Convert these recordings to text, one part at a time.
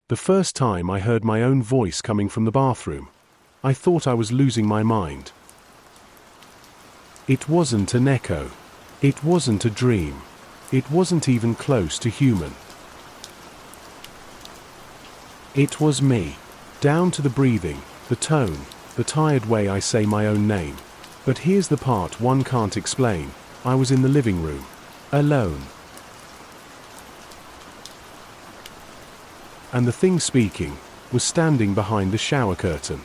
The first time I heard my own voice coming from the bathroom, I thought I was losing my mind. It wasn't an echo. It wasn't a dream. It wasn't even close to human. It was me. Down to the breathing, the tone, the tired way I say my own name. But here's the part one can't explain. I was in the living room, alone. And the thing speaking was standing behind the shower curtain.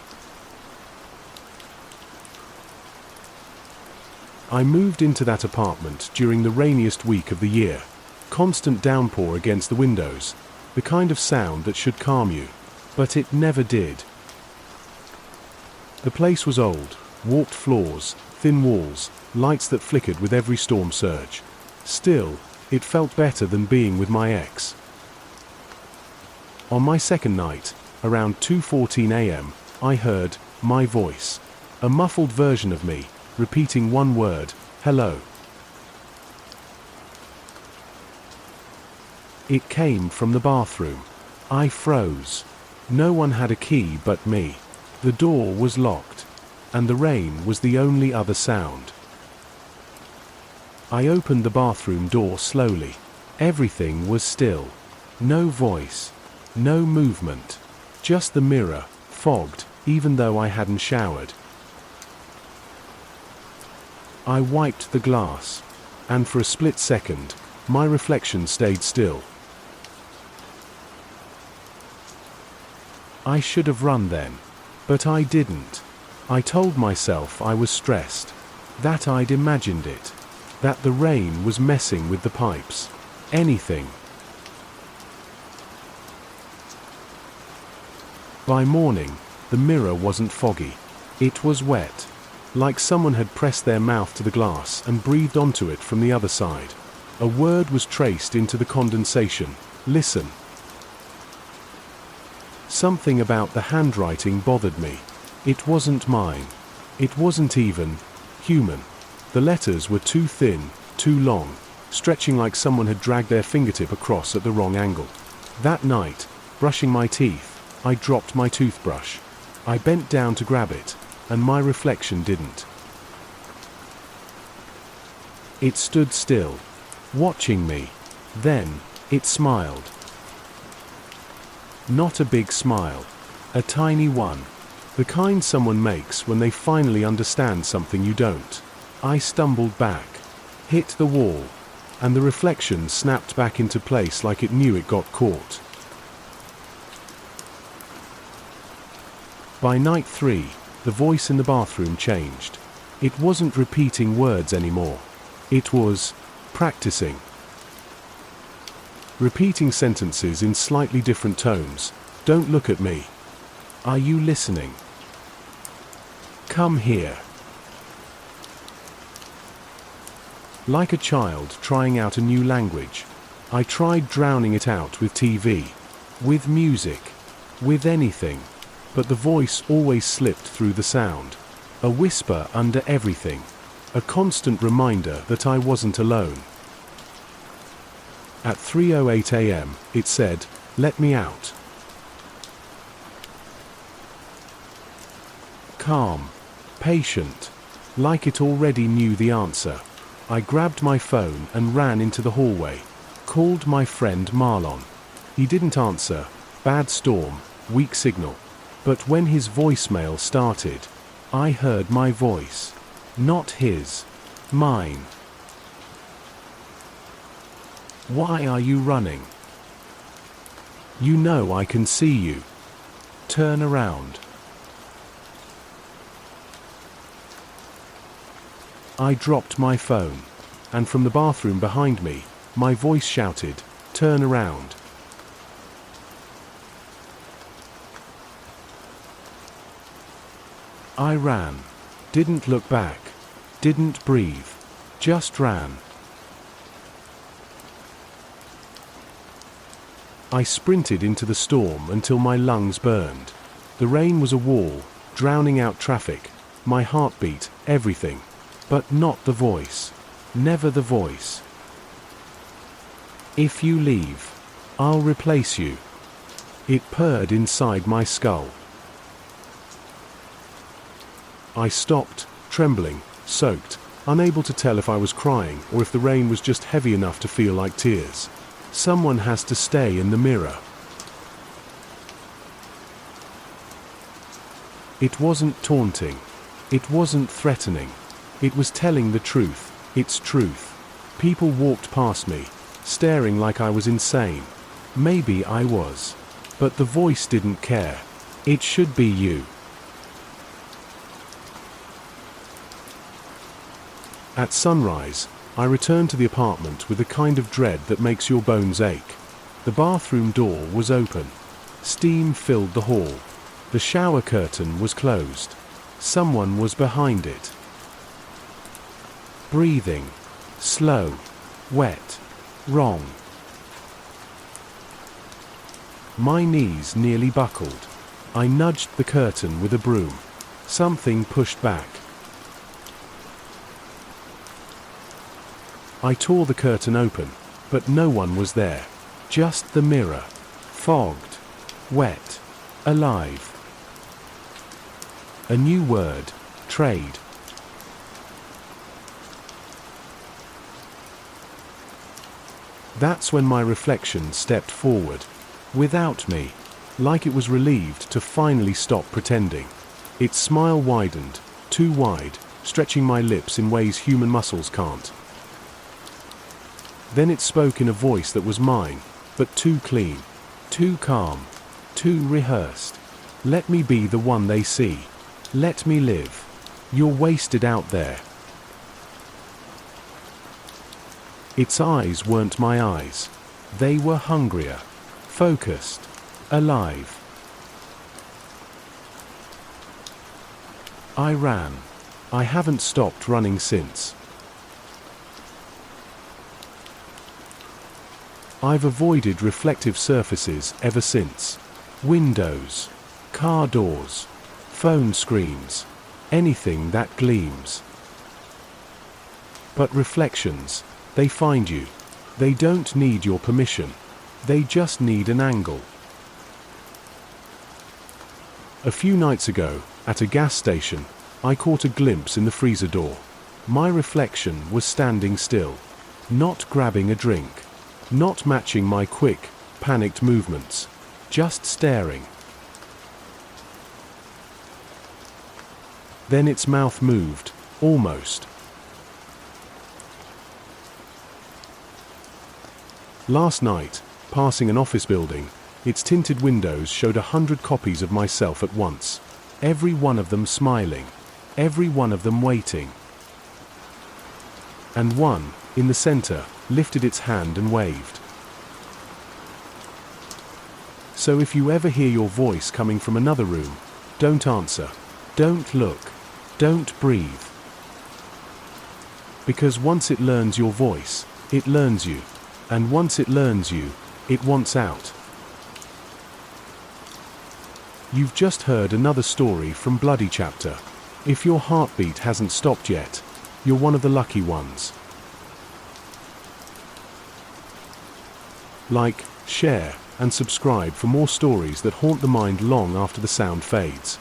I moved into that apartment during the rainiest week of the year. Constant downpour against the windows, the kind of sound that should calm you, but it never did. The place was old, warped floors, thin walls, lights that flickered with every storm surge. Still, it felt better than being with my ex. On my second night, around 2:14 a.m., I heard my voice, a muffled version of me, repeating one word, hello. It came from the bathroom. I froze. No one had a key but me. The door was locked, and the rain was the only other sound. I opened the bathroom door slowly. Everything was still. No voice. No movement. Just the mirror, fogged, even though I hadn't showered. I wiped the glass, and for a split second, my reflection stayed still. I should have run then, but I didn't. I told myself I was stressed, that I'd imagined it, that the rain was messing with the pipes. Anything. By morning, the mirror wasn't foggy. It was wet, like someone had pressed their mouth to the glass and breathed onto it from the other side. A word was traced into the condensation. Listen. Something about the handwriting bothered me. It wasn't mine. It wasn't even human. The letters were too thin, too long, stretching like someone had dragged their fingertip across at the wrong angle. That night, brushing my teeth, I dropped my toothbrush. I bent down to grab it, and my reflection didn't. It stood still, watching me. Then, it smiled. Not a big smile. A tiny one. The kind someone makes when they finally understand something you don't. I stumbled back, hit the wall, and the reflection snapped back into place like it knew it got caught. By night 3, the voice in the bathroom changed. It wasn't repeating words anymore. It was practicing. Repeating sentences in slightly different tones. Don't look at me. Are you listening? Come here. Like a child trying out a new language, I tried drowning it out with TV, with music, with anything. But the voice always slipped through the sound. A whisper under everything. A constant reminder that I wasn't alone. At 3:08 a.m., it said, "Let me out." Calm. Patient. Like it already knew the answer. I grabbed my phone and ran into the hallway. Called my friend Marlon. He didn't answer. Bad storm. Weak signal. But when his voicemail started, I heard my voice. Not his. Mine. Why are you running? You know I can see you. Turn around. I dropped my phone, and from the bathroom behind me, my voice shouted, "Turn around." I ran. Didn't look back. Didn't breathe. Just ran. I sprinted into the storm until my lungs burned. The rain was a wall, drowning out traffic, my heartbeat, everything. But not the voice. Never the voice. If you leave, I'll replace you. It purred inside my skull. I stopped, trembling, soaked, unable to tell if I was crying or if the rain was just heavy enough to feel like tears. Someone has to stay in the mirror. It wasn't taunting. It wasn't threatening. It was telling the truth, its truth. People walked past me, staring like I was insane. Maybe I was. But the voice didn't care. It should be you. At sunrise, I returned to the apartment with the kind of dread that makes your bones ache. The bathroom door was open. Steam filled the hall. The shower curtain was closed. Someone was behind it. Breathing. Slow. Wet. Wrong. My knees nearly buckled. I nudged the curtain with a broom. Something pushed back. I tore the curtain open, but no one was there. Just the mirror. Fogged. Wet. Alive. A new word. Trade. That's when my reflection stepped forward. Without me. Like it was relieved to finally stop pretending. Its smile widened, too wide, stretching my lips in ways human muscles can't. Then it spoke in a voice that was mine, but too clean, too calm, too rehearsed. Let me be the one they see. Let me live. You're wasted out there. Its eyes weren't my eyes. They were hungrier, focused, alive. I ran. I haven't stopped running since. I've avoided reflective surfaces ever since. Windows, car doors, phone screens, anything that gleams. But reflections, they find you. They don't need your permission. They just need an angle. A few nights ago, at a gas station, I caught a glimpse in the freezer door. My reflection was standing still, not grabbing a drink, not matching my quick, panicked movements, just staring. Then its mouth moved, almost. Last night, passing an office building, its tinted windows showed 100 copies of myself at once. Every one of them smiling. Every one of them waiting. And one, in the center, lifted its hand and waved. So if you ever hear your voice coming from another room, don't answer. Don't look. Don't breathe. Because once it learns your voice, it learns you. And once it learns you, it wants out. You've just heard another story from Bloody Chapter. If your heartbeat hasn't stopped yet, you're one of the lucky ones. Like, share, and subscribe for more stories that haunt the mind long after the sound fades.